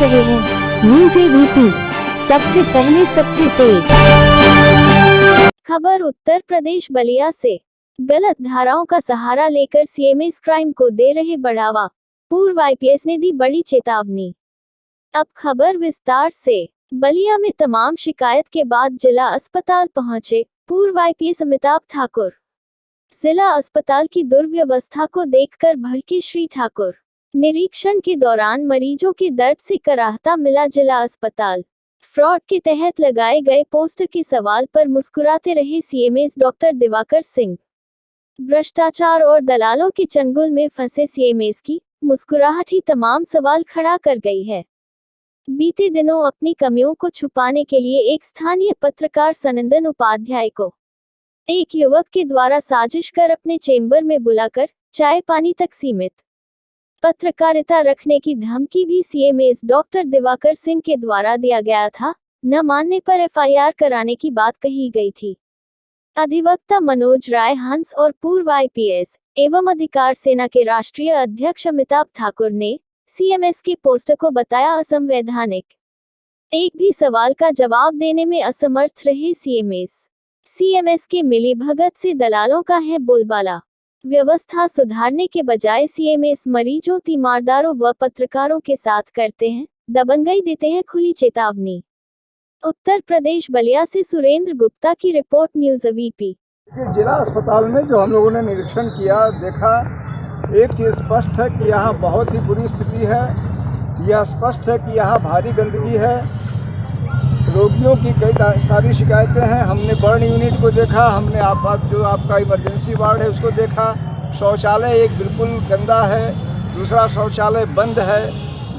रहे हैं news ABP, सबसे पहले सबसे तेज खबर। उत्तर प्रदेश बलिया से गलत धाराओं का सहारा लेकर सीएमएस क्राइम को दे रहे बढ़ावा, पूर्व आईपीएस ने दी बड़ी चेतावनी। अब खबर विस्तार से। बलिया में तमाम शिकायत के बाद जिला अस्पताल पहुंचे पूर्व आईपीएस अमिताभ ठाकुर। जिला अस्पताल की दुर्व्यवस्था को देखकर भड़के श्री ठाकुर। निरीक्षण के दौरान मरीजों के दर्द से कराहता मिला जिला अस्पताल। फ्रॉड के तहत लगाए गए पोस्टर के सवाल पर मुस्कुराते रहे सीएमएस डॉक्टर दिवाकर सिंह। भ्रष्टाचार और दलालों के चंगुल में फंसे सीएमएस की मुस्कुराहट ही तमाम सवाल खड़ा कर गई है। बीते दिनों अपनी कमियों को छुपाने के लिए एक स्थानीय पत्रकार सनंदन उपाध्याय को एक युवक के द्वारा साजिश कर अपने चेंबर में बुलाकर चाय पानी तक सीमित पत्रकारिता रखने की धमकी भी सीएमएस डॉक्टर दिवाकर सिंह के द्वारा दिया गया था। न मानने पर एफआईआर कराने की बात कही गई थी। अधिवक्ता मनोज राय हंस और पूर्व आईपीएस एवं अधिकार सेना के राष्ट्रीय अध्यक्ष अमिताभ ठाकुर ने सीएमएस के पोस्टर को बताया असंवैधानिक। एक भी सवाल का जवाब देने में असमर्थ रहे सीएमएस के मिलीभगत से दलालों का है बोलबाला। व्यवस्था सुधारने के बजाय सीएमएस मरीजों, तीमारदारों व पत्रकारों के साथ करते हैं दबंगई, देते हैं खुली चेतावनी। उत्तर प्रदेश बलिया से सुरेंद्र गुप्ता की रिपोर्ट, न्यूज़ एबीपी। जिला अस्पताल में जो हम लोगों ने निरीक्षण किया, देखा, एक चीज़ स्पष्ट है कि यहाँ बहुत ही बुरी स्थिति है। यह स्पष्ट है कि यहाँ भारी गंदगी है, रोगियों की कई सारी शिकायतें हैं। हमने बर्न यूनिट को देखा, हमने आपका इमरजेंसी वार्ड है उसको देखा। शौचालय एक बिल्कुल गंदा है, दूसरा शौचालय बंद है।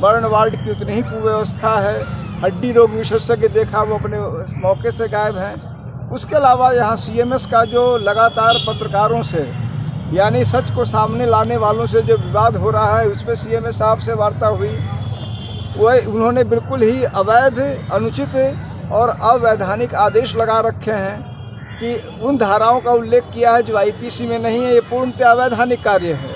बर्न वार्ड की उतनी ही कुव्यवस्था है। हड्डी रोग विशेषज्ञ देखा, वो अपने मौके से गायब हैं। उसके अलावा यहाँ सीएमएस का जो लगातार पत्रकारों से, यानी सच को सामने लाने वालों से जो विवाद हो रहा है, उसमें सीएमएस साहब से वार्ता हुई। वह उन्होंने बिल्कुल ही अवैध, अनुचित और अवैधानिक आदेश लगा रखे हैं कि उन धाराओं का उल्लेख किया है जो आईपीसी में नहीं है। ये पूर्णतः अवैधानिक कार्य है।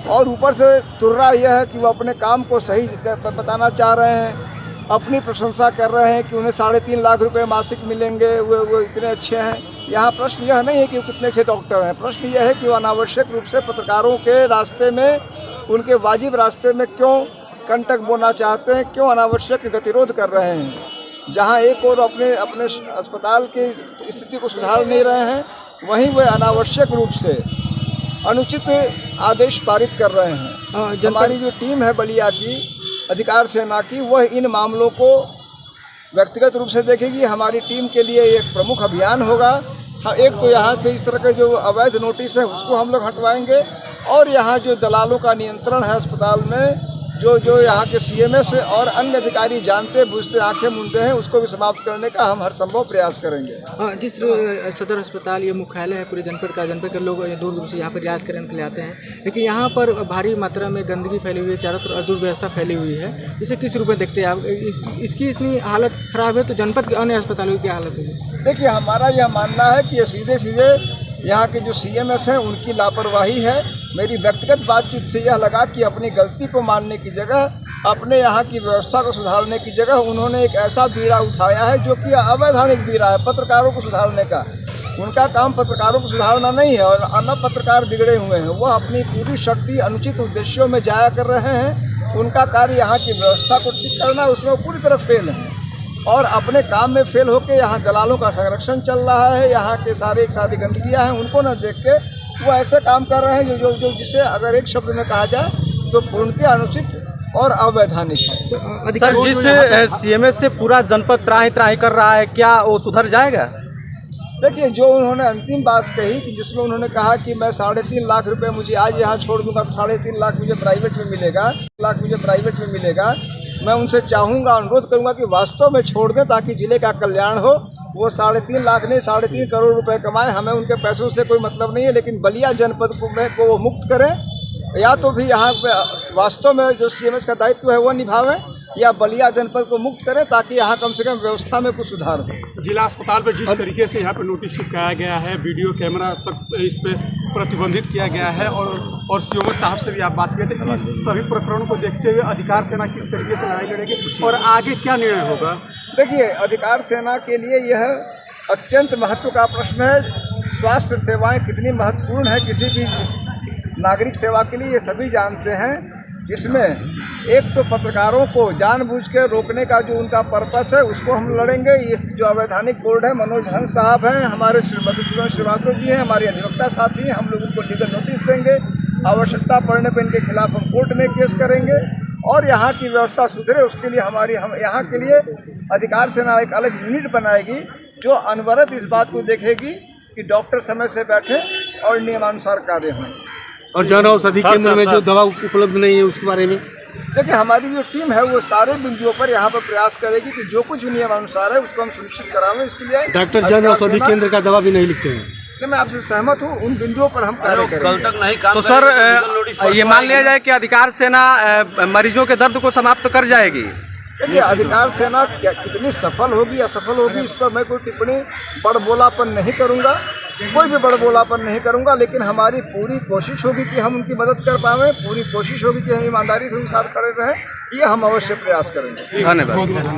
और ऊपर से तुर्रा यह है कि वो अपने काम को सही बताना चाह रहे हैं, अपनी प्रशंसा कर रहे हैं कि उन्हें 3.5 लाख रुपए मासिक मिलेंगे, वो इतने अच्छे हैं। यहाँ प्रश्न यह नहीं है कि वो कितने अच्छे डॉक्टर हैं, प्रश्न यह है कि वो अनावश्यक रूप से पत्रकारों के रास्ते में, उनके वाजिब रास्ते में क्यों कंटक बोना चाहते हैं, क्यों अनावश्यक गतिरोध कर रहे हैं। जहाँ एक और अपने अस्पताल की स्थिति को सुधार नहीं रहे हैं, वहीं वे अनावश्यक रूप से अनुचित आदेश पारित कर रहे हैं। हमारी जो टीम है बलिया की, अधिकार सेना की, वह इन मामलों को व्यक्तिगत रूप से देखेगी। हमारी टीम के लिए एक प्रमुख अभियान होगा। हाँ, एक तो यहाँ से इस तरह के जो अवैध नोटिस है उसको हम लोग हटवाएंगे, और यहाँ जो दलालों का नियंत्रण है अस्पताल में, जो यहाँ के सीएमएस और अन्य अधिकारी जानते बुझते आंखें मूंदे हैं, उसको भी समाप्त करने का हम हर संभव प्रयास करेंगे। जिस सदर अस्पताल ये मुख्यालय है पूरे जनपद के लोग दूर दूर से यहाँ पर इलाज करने के लिए आते हैं, लेकिन यहाँ पर भारी मात्रा में गंदगी फैली हुई है, चारों तरफ दुर्व्यवस्था फैली हुई है। इसे किस रूप में देखते हैं आप? इसकी इतनी हालत खराब है तो जनपद के अन्य अस्पतालों की हालत है। देखिए, हमारा यह मानना है कि ये सीधे यहाँ के जो सीएमएस हैं उनकी लापरवाही है। मेरी व्यक्तिगत बातचीत से यह लगा कि अपनी गलती को मानने की जगह, अपने यहाँ की व्यवस्था को सुधारने की जगह उन्होंने एक ऐसा बीड़ा उठाया है जो कि अवैधानिक बीड़ा है पत्रकारों को सुधारने का। उनका काम पत्रकारों को सुधारना नहीं है, और अन्य पत्रकार बिगड़े हुए हैं। वह अपनी पूरी शक्ति अनुचित उद्देश्यों में जाया कर रहे हैं। उनका कार्य यहाँ की व्यवस्था को ठीक करना, उसमें वो पूरी तरह फेल है, और अपने काम में फेल होकर यहाँ दलालों का संरक्षण चल रहा है। यहाँ के सारी गंदगियाँ हैं, उनको न देख के वो ऐसे काम कर रहे हैं जो जिसे अगर एक शब्द में कहा जाए तो पूर्णतः अनुचित और अवैधानिक है। तो सर, जिस सीएमएस से पूरा जनपद त्राही कर रहा है, क्या वो सुधर जाएगा? देखिए, जो उन्होंने अंतिम बात कही कि जिसमें उन्होंने कहा कि मैं 3.5 लाख रुपए मुझे आज यहाँ छोड़ दूंगा तो 3.5 लाख मुझे प्राइवेट में मिलेगा, मैं उनसे चाहूँगा, अनुरोध करूँगा कि वास्तव में छोड़ दें ताकि ज़िले का कल्याण हो। वो 3.5 लाख नहीं 3.5 करोड़ रुपए कमाएं, हमें उनके पैसों से कोई मतलब नहीं है, लेकिन बलिया जनपद को वो मुक्त करें, या तो भी यहाँ पे वास्तव में जो सीएमएस का दायित्व है वो निभावें, या बलिया जनपद को मुक्त करें, ताकि यहाँ कम से कम व्यवस्था में कुछ सुधार हो। जिला अस्पताल पे जिस तरीके से यहाँ पे नोटिस चिपकाया गया है, वीडियो कैमरा सब इस पे प्रतिबंधित किया गया है, और सीओ साहब से भी आप बात किए थे कि सभी प्रकरणों को देखते हुए अधिकार सेना किस तरीके से लड़ाई लड़ेगी और आगे क्या निर्णय होगा। देखिए, अधिकार सेना के लिए यह अत्यंत महत्व का प्रश्न है। स्वास्थ्य सेवाएं कितनी महत्वपूर्ण है किसी भी नागरिक सेवा के लिए, ये सभी जानते हैं। इसमें एक तो पत्रकारों को जानबूझ के रोकने का जो उनका पर्पस है, उसको हम लड़ेंगे। ये जो अवैधानिक बोर्ड है, मनोज हंस साहब हैं, हमारे मधुसूदन श्रीवास्तव जी हैं, हमारे अधिवक्ता साथी हैं, हम लोग उनको लीगल नोटिस देंगे। आवश्यकता पड़ने पर इनके खिलाफ हम कोर्ट में केस करेंगे और यहाँ की व्यवस्था सुधरे, उसके लिए हम यहाँ के लिए अधिकार सेना एक अलग यूनिट बनाएगी, जो अनवरत इस बात को देखेगी कि डॉक्टर समय से बैठे और नियमानुसार कार्य हों। और जन औषधि केंद्र में जो दवा उपलब्ध नहीं है उसके बारे में देखिए, हमारी जो टीम है वो सारे बिंदुओं पर यहाँ पर प्रयास करेगी कि जो कुछ नियमानुसार है उसको हम सुनिश्चित करावें। इसके लिए डॉक्टर जन औषधि केंद्र का दवा भी नहीं लिखते हैं। मैं आपसे सहमत हूँ, उन बिंदुओं पर हम कार्य करेंगे। कल तक नहीं काम तो सर ये मान लिया जाए कि अधिकार सेना मरीजों के दर्द को समाप्त कर जाएगी। देखिए, अधिकार सेना कितनी सफल होगी असफल होगी, इस पर मैं कोई टिप्पणी बड़बोलापन नहीं करूंगा, कोई भी बड़बोलापन नहीं करूंगा, लेकिन हमारी पूरी कोशिश होगी कि हम उनकी मदद कर पाएं, पूरी कोशिश होगी कि हम ईमानदारी से उनके साथ खड़े रहें। ये हम अवश्य प्रयास करेंगे। धन्यवाद।